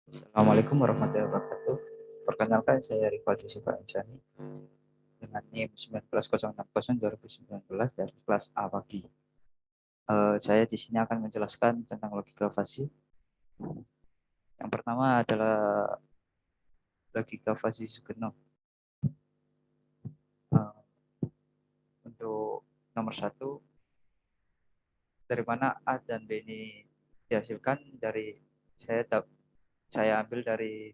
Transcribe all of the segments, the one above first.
Assalamualaikum warahmatullahi wabarakatuh. Perkenalkan saya Rivaldi Sufa Insani dengan NIM 19.060/2019 dari kelas A pagi. Saya di sini akan menjelaskan tentang logika fasi. Yang pertama adalah logika fasi Sugeno. Uh, untuk nomor satu, dari mana A dan B ini dihasilkan dari saya ambil dari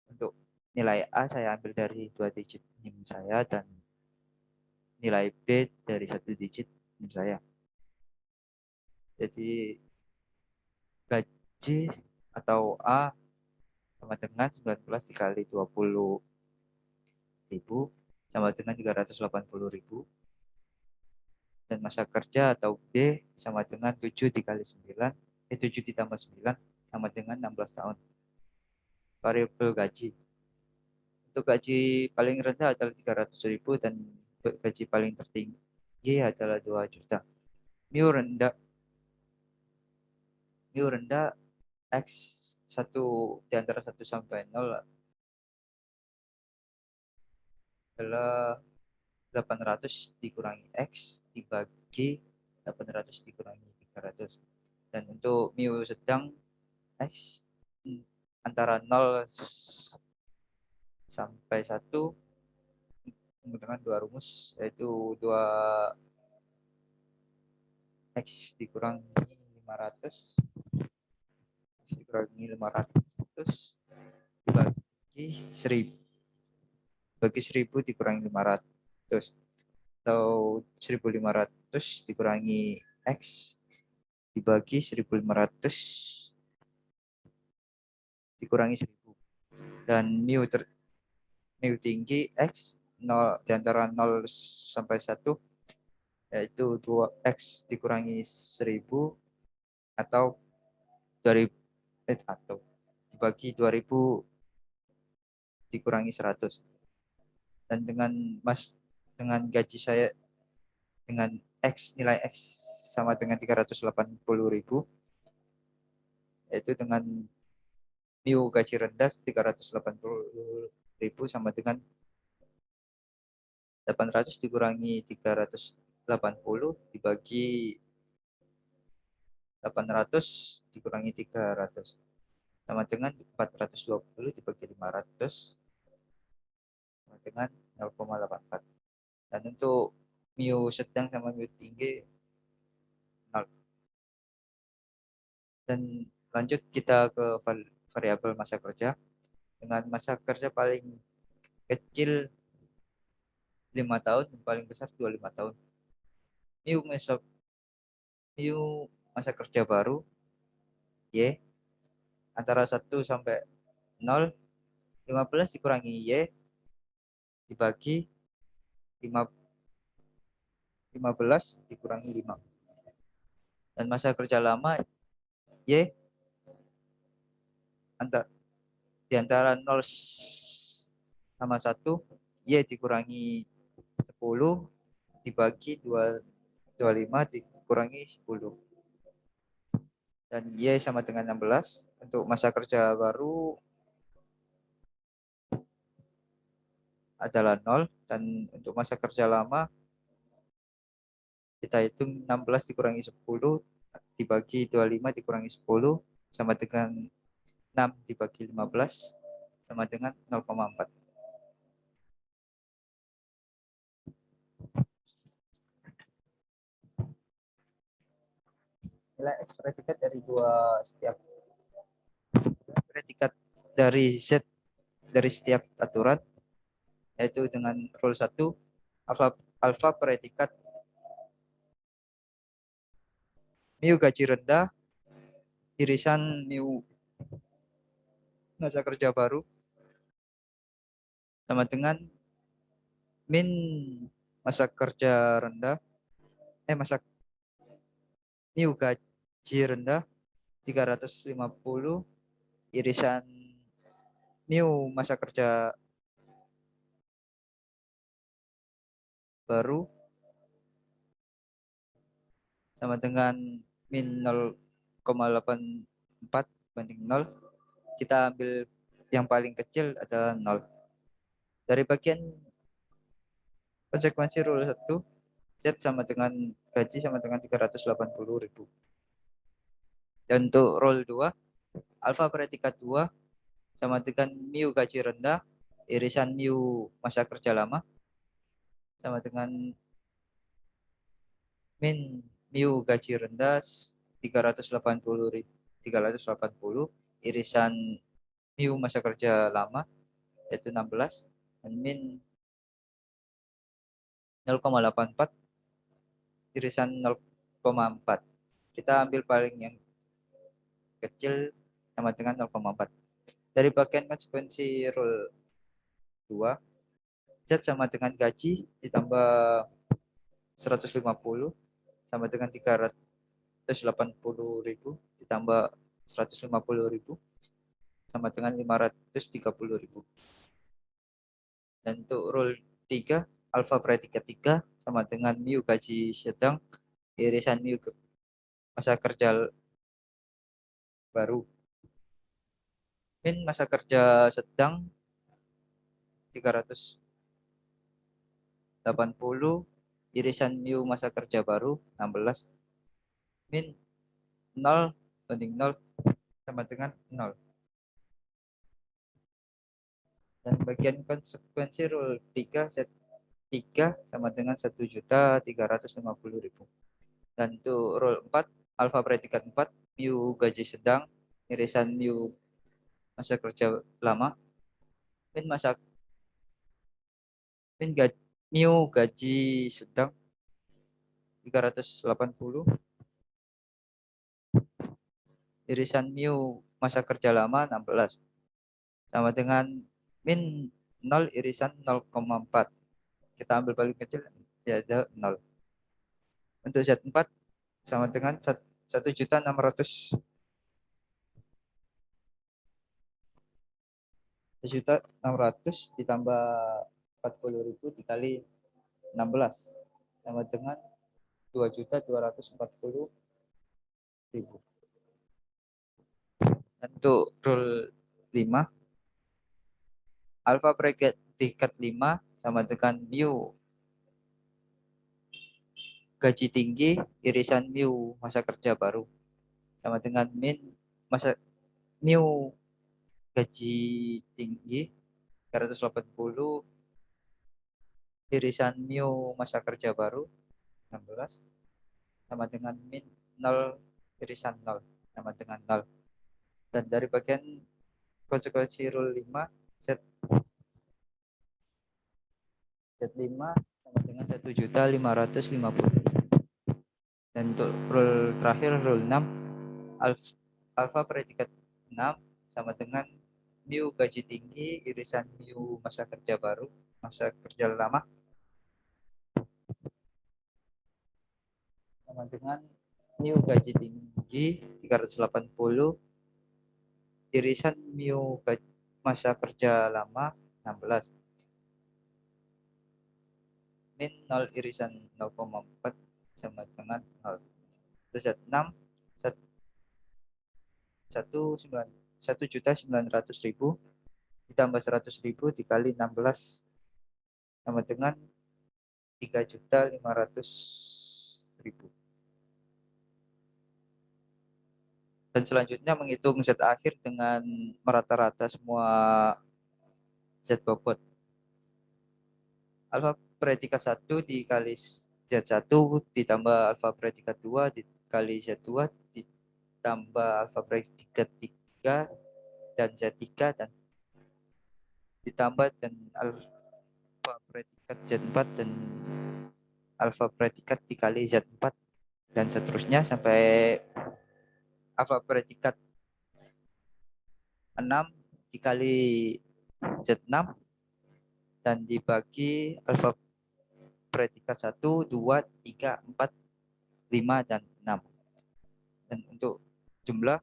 untuk nilai A saya ambil dari 2 digit NIM saya dan nilai B dari 1 digit NIM saya. Jadi gaji atau A sama dengan 19 dikali 20.000 sama dengan 380.000, dan masa kerja atau B sama dengan 7 dikali 9, 7 ditambah 9 sama dengan 16 tahun. Variabel gaji. Untuk gaji paling rendah adalah 300.000 dan gaji paling tertinggi adalah 2 juta. Mu rendah X 1 di antara 1 sampai 0 adalah 800 dikurangi X dibagi 800 dikurangi 300. Dan untuk mu sedang X antara 0 sampai 1 menggunakan 2 rumus, yaitu 2X dikurangi 500 X dikurangi 500 dibagi 1000 bagi 1000 dikurangi 500 atau 1500 dikurangi X dibagi 1500 dikurangi 1000. Dan mu tinggi X 0 di antara 0 sampai 1 yaitu 2X dikurangi 1000 atau 2000 atau dibagi 2000 dikurangi 100. Dan dengan gaji saya dengan nilai X sama dengan 380.000, yaitu dengan mu gaji rendah 380.000 sama dengan 800 dikurangi 380 dibagi 800 dikurangi 300 sama dengan 420 dibagi 500 sama dengan 0,84. Dan untuk mu sedang sama mu tinggi 0. Dan lanjut kita ke variabel masa kerja. Dengan masa kerja paling kecil 5 tahun dan paling besar 25 tahun. Mu masa kerja baru Y antara 1 sampai 0, 15 dikurangi Y dibagi 15 dikurangi 5. Dan masa kerja lama Y di antara 0 sama 1, Y dikurangi 10 dibagi 25 dikurangi 10. Dan Y sama dengan 16. Untuk masa kerja baru adalah 0. Dan untuk masa kerja lama kita hitung 16 dikurangi 10 dibagi 25 dikurangi 10 sama dengan 6 dibagi 15 sama dengan 0,4. Nilai X predikat dari predikat dari Z dari setiap aturan, yaitu dengan rule 1 alfa predikat mu gaji rendah irisan mu masa kerja baru sama dengan min masa kerja rendah masa mu gaji rendah 350 irisan mu masa kerja baru sama dengan min 0,84 banding 0. kita ambil yang paling kecil adalah 0. Dari bagian konsekuensi rule 1, Z sama dengan gaji sama dengan 380.000. Dan untuk rule 2, alfa predikat 2 sama dengan mu gaji rendah irisan mu masa kerja lama sama dengan min mu gaji rendah 380 irisan mu masa kerja lama yaitu 16 dan min 0,84 irisan 0,4. Kita ambil paling yang kecil sama dengan 0,4. Dari bagian konsekuensi rule 2, Z sama dengan gaji ditambah 150 sama dengan 380.000 ditambah 150.000 sama dengan 530.000. Dan untuk rule 3, alfa predikat 3 sama dengan mu gaji sedang irisan mu masa kerja baru. Min masa kerja sedang 380 irisan mu masa kerja baru 16 min 0 banding 0 sama dengan 0. Dan bagian konsekuensi rule 3, Z3 sama dengan 1.350.000. Dan untuk rule 4, alfa predikat 4, mu gaji sedang irisan mu masa kerja lama min mu gaji sedang 380 irisan mu masa kerja lama 16 sama dengan min 0 irisan 0,4. Kita ambil paling kecil ya ada 0. Untuk Z4 sama dengan 1.600 ditambah 40.000 dikali 16 sama dengan 2.240.000. Untuk rule 5, alfa predikat 5 sama dengan mu gaji tinggi irisan mu masa kerja baru sama dengan min mu gaji tinggi 380 irisan mu masa kerja baru 16 sama dengan min 0 irisan 0 sama dengan 0. Dan dari bagian konsekuensi rule 5, Z5 sama dengan 1.550. Dan untuk rule terakhir, rule 6, alfa predikat 6 sama dengan mu gaji tinggi irisan mu masa kerja baru, masa kerja lama sama dengan mu gaji tinggi 380 irisan mu masa kerja lama 16 min 0 irisan 0,4 sama dengan 0. Terus 6 1.900.000 ditambah 100.000 dikali 16 sama dengan 3.500.000. Dan selanjutnya menghitung Z akhir dengan merata-rata semua Z bobot. Alfa predikat 1 dikali Z1 ditambah alfa predikat 2 dikali Z2 ditambah alfa predikat 3 dan Z3 dan ditambah dan alfa predikat Z4 dan alfa predikat dikali Z4 dan seterusnya sampai alfa predikat 6 dikali Z6 dan dibagi alfa predikat 1, 2, 3, 4, 5, dan 6. Dan untuk jumlah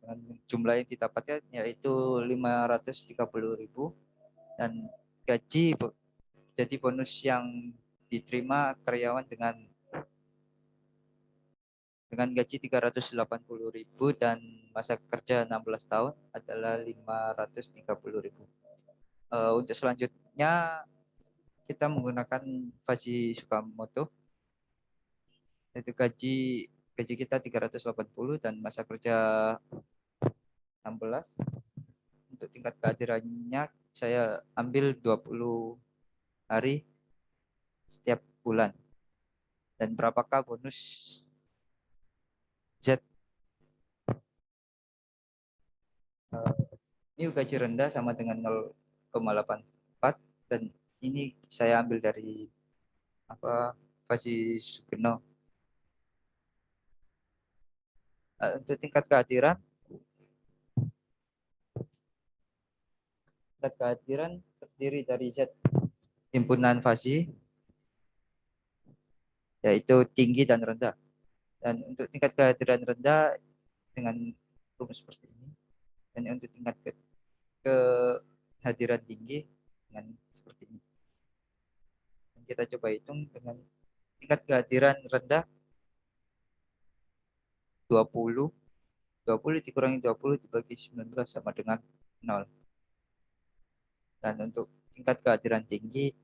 dengan jumlah yang didapatkan yaitu 530.000 dan gaji jadi bonus yang diterima karyawan dengan dengan gaji 380.000 dan masa kerja 16 tahun adalah 530.000. Untuk selanjutnya kita menggunakan Faji Sukamoto, yaitu gaji kita 380 dan masa kerja 16. Untuk tingkat kehadirannya saya ambil 20 hari setiap bulan. Dan berapakah bonus Z? Ini gaji rendah sama dengan 0,84 dan ini saya ambil dari Faji Sugeno. Untuk tingkat kehadiran terdiri dari Z himpunan Faji, yaitu tinggi dan rendah. Dan untuk tingkat kehadiran rendah dengan rumus seperti ini, dan untuk tingkat kehadiran tinggi dengan seperti ini. Dan kita coba hitung dengan tingkat kehadiran rendah 20 dikurangi 20 dibagi 19 sama dengan 0. Dan untuk tingkat kehadiran tinggi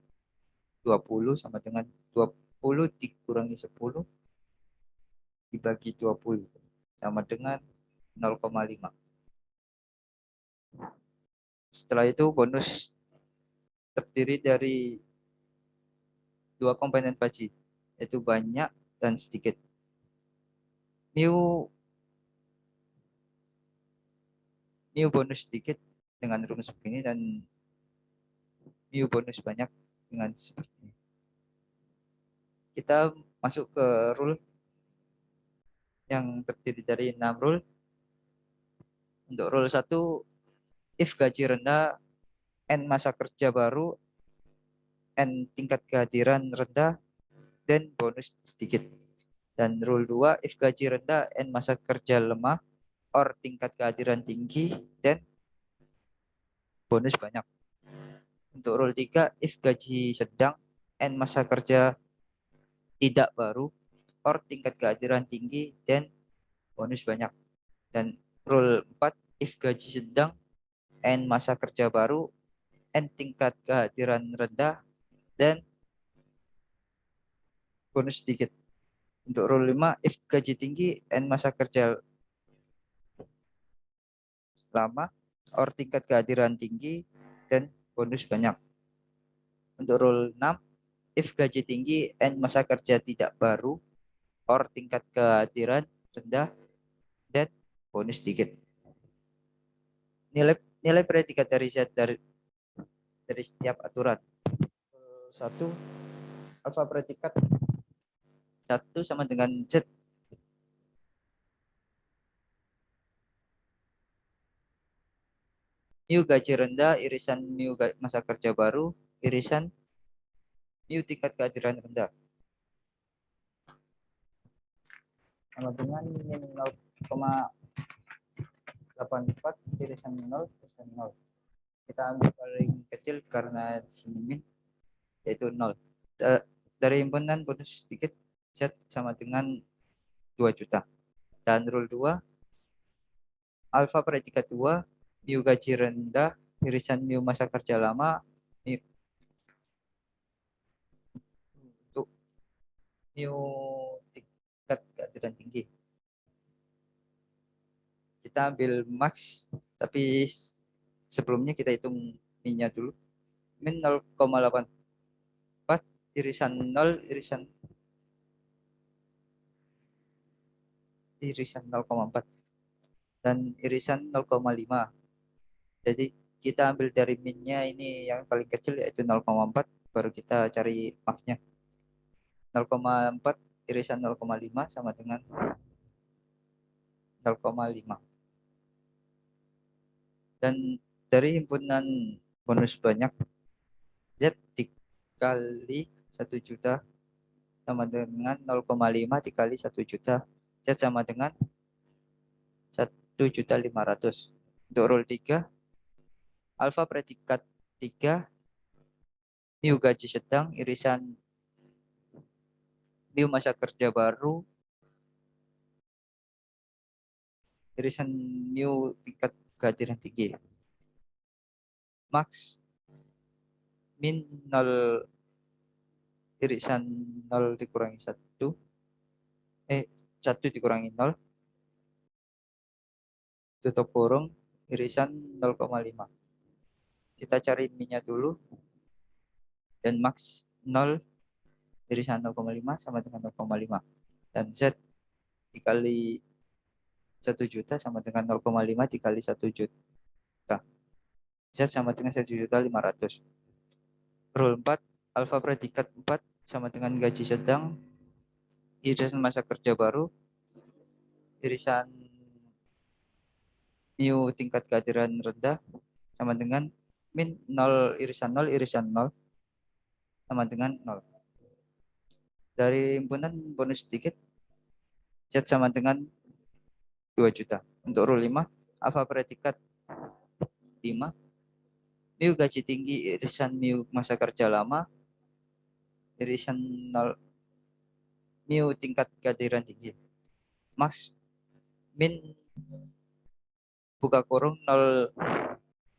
20 sama dengan 20 dikurangi 10 dibagi 20 sama dengan 0,5. Setelah itu bonus terdiri dari dua komponen Faji, yaitu banyak dan sedikit. Mu bonus sedikit dengan rumus begini dan mu bonus banyak dengan seperti ini. Kita masuk ke rule yang terdiri dari 6 rule. Untuk rule 1, if gaji rendah, N masa kerja baru, N tingkat kehadiran rendah, dan bonus sedikit. Dan rule 2, if gaji rendah, N masa kerja lemah, or tingkat kehadiran tinggi, dan bonus banyak. Untuk rule 3, if gaji sedang, N masa kerja tidak baru, or tingkat kehadiran tinggi, dan bonus banyak. Dan rule 4, if gaji sedang, N masa kerja baru, N tingkat kehadiran rendah, dan bonus sedikit. Untuk rule 5, if gaji tinggi, N masa kerja lama, or tingkat kehadiran tinggi, dan bonus banyak. Untuk rule 6, if gaji tinggi, N masa kerja tidak baru, or tingkat kehadiran rendah, dan bonus sedikit. Nilai predikat dari Z dari setiap aturan. 1, alfa predikat 1 sama dengan Z. Mu gaji rendah, irisan mu masa kerja baru, irisan mu tingkat kehadiran rendah. Sama dengan min 0,84 irisan 0 irisan 0. Kita ambil paling kecil karena di sini min, yaitu 0. Dari himpunan bonus sedikit, Z sama dengan 2 juta. Dan rule 2, alfa predikat 2, mu gaji rendah, irisan mu masa kerja lama, untuk mu tingkat kehadiran tinggi. Kita ambil max, tapi sebelumnya kita hitung minnya dulu. Min 0,84 irisan 0 irisan 0,4 dan irisan 0,5. Jadi kita ambil dari minnya ini yang paling kecil yaitu 0,4, baru kita cari maxnya. 0,4 irisan 0,5 sama dengan 0,5. Dan dari himpunan bonus banyak, Z dikali 1 juta sama dengan 0,5 dikali 1 juta. Z sama dengan 1.500.000. Untuk rule 3, alfa predikat 3, mu gaji sedang, irisan mu masa kerja baru, irisan mu tingkat kehadiran tinggi. Max min 0 irisan 0 dikurangi 1. 1 dikurangi 0 tutup kurung irisan 0,5. Kita cari minnya dulu. Dan max 0 irisan 0,5 sama dengan 0,5. Dan Z dikali 1 juta sama dengan 0,5 dikali 1 juta. Z sama dengan 1.500.000. Rule 4, alfa predikat 4 sama dengan gaji sedang, irisan masa kerja baru, irisan mu tingkat kehadiran rendah sama dengan min 0 irisan 0 sama dengan 0. Dari himpunan bonus sedikit, Z sama dengan 2 juta. Untuk rule 5, alfa predikat 5, mu gaji tinggi irisan mu masa kerja lama, irisan 0 mu tingkat kehadiran tinggi. Max min buka kurung 0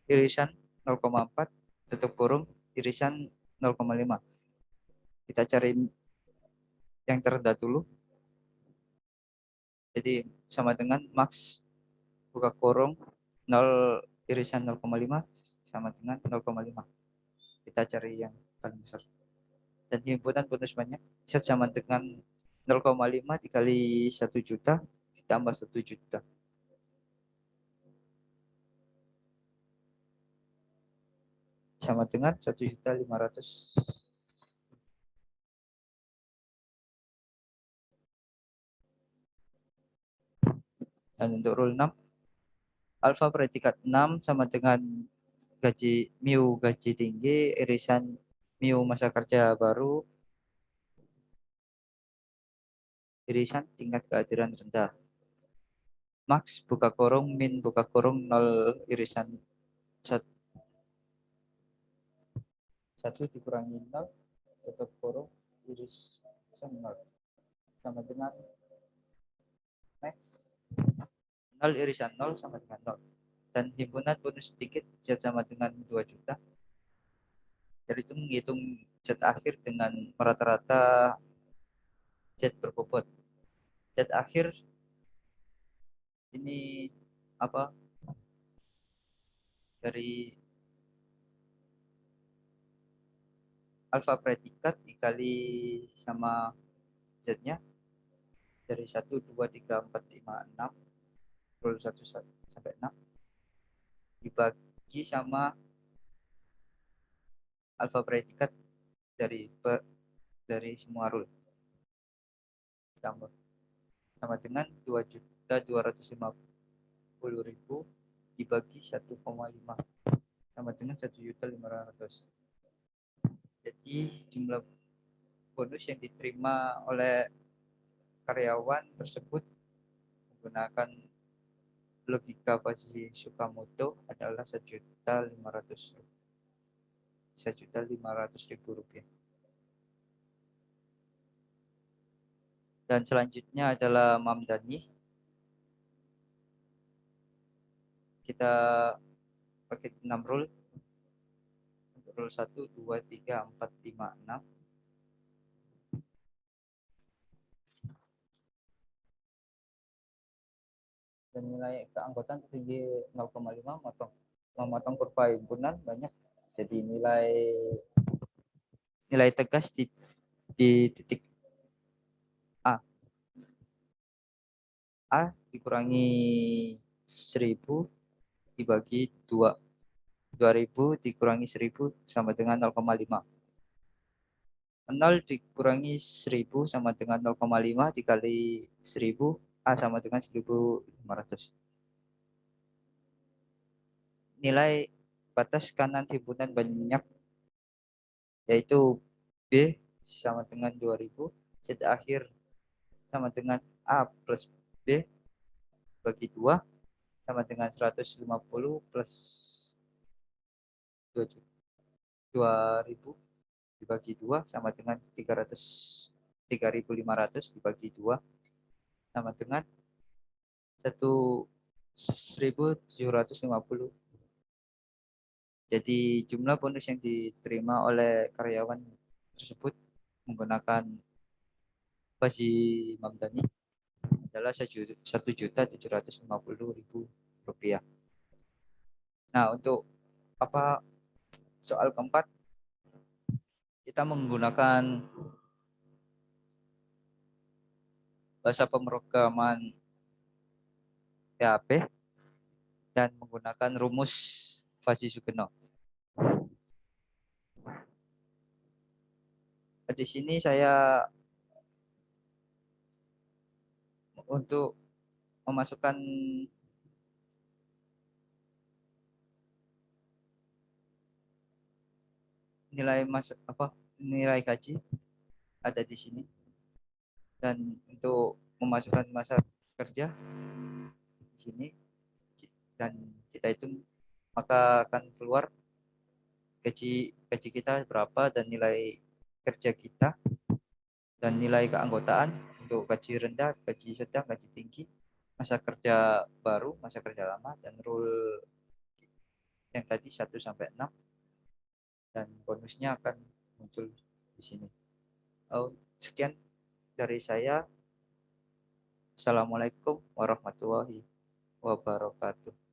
irisan 0,4 tutup kurung irisan 0,5. Kita cari yang terendah dulu. Jadi sama dengan max buka kurung 0 irisan 0,5 sama dengan 0,5. Kita cari yang paling besar. Dan himpunan bonus banyak Z sama dengan 0,5 dikali 1 juta ditambah 1 juta. Sama dengan 1.500.000. Dan untuk rule 6, alfa predikat 6 sama dengan gaji mu gaji tinggi irisan mu masa kerja baru irisan tingkat kehadiran rendah. Max buka kurung min buka kurung 0 irisan 1 dikurangi 0 tutup kurung irisan 0 sama dengan max 0 irisan 0 sama dengan 0. Dan himpunan bonus sedikit Z sama dengan 2 juta. Jadi itu menghitung Z akhir dengan rata-rata Z berbobot. Z akhir ini apa dari alfa predikat dikali sama Z-nya dari 1, 2, 3, 4, 5, 6 rule 1 sampai 6 dibagi sama alfa predikat dari semua rule ditambah sama dengan 2.250.000 dibagi 1,5 sama dengan 1.500.000. Jadi jumlah bonus yang diterima oleh karyawan tersebut menggunakan logika posisi Tsukamoto adalah 1.500.000 rupiah. Dan selanjutnya adalah Mamdani. Kita pakai 6 rule. Untuk rule 1, 2, 3, 4, 5, 6. Dan nilai keanggotaan tinggi 0,5 memotong kurva himpunan banyak. Jadi nilai tegas di titik A. A dikurangi 1.000 dibagi 2. 2.000 dikurangi 1.000 sama dengan 0,5. 0 dikurangi 1.000 sama dengan 0,5 dikali 1.000. A sama dengan 1.500. Nilai batas kanan himpunan banyak yaitu B sama dengan 2.000. Z akhir sama dengan A plus B bagi 2 sama dengan 150 plus 2.000 dibagi 2 sama dengan 3.500 dibagi 2 sama dengan 1 1.750. Jadi jumlah bonus yang diterima oleh karyawan tersebut menggunakan Bazi Mamdani adalah 1.750.000 rupiah. Nah, untuk apa soal keempat, kita menggunakan bahasa pemrograman PHP dan menggunakan rumus Fuzzy Sugeno. Di sini saya untuk memasukkan nilai gaji ada di sini, dan untuk memasukkan masa kerja di sini dan kita hitung, maka akan keluar gaji gaji kita berapa dan nilai kerja kita dan nilai keanggotaan untuk gaji rendah, gaji sedang, gaji tinggi, masa kerja baru, masa kerja lama, dan rule yang tadi 1 sampai 6, dan bonusnya akan muncul di sini. Sekian dari saya. Assalamualaikum warahmatullahi wabarakatuh.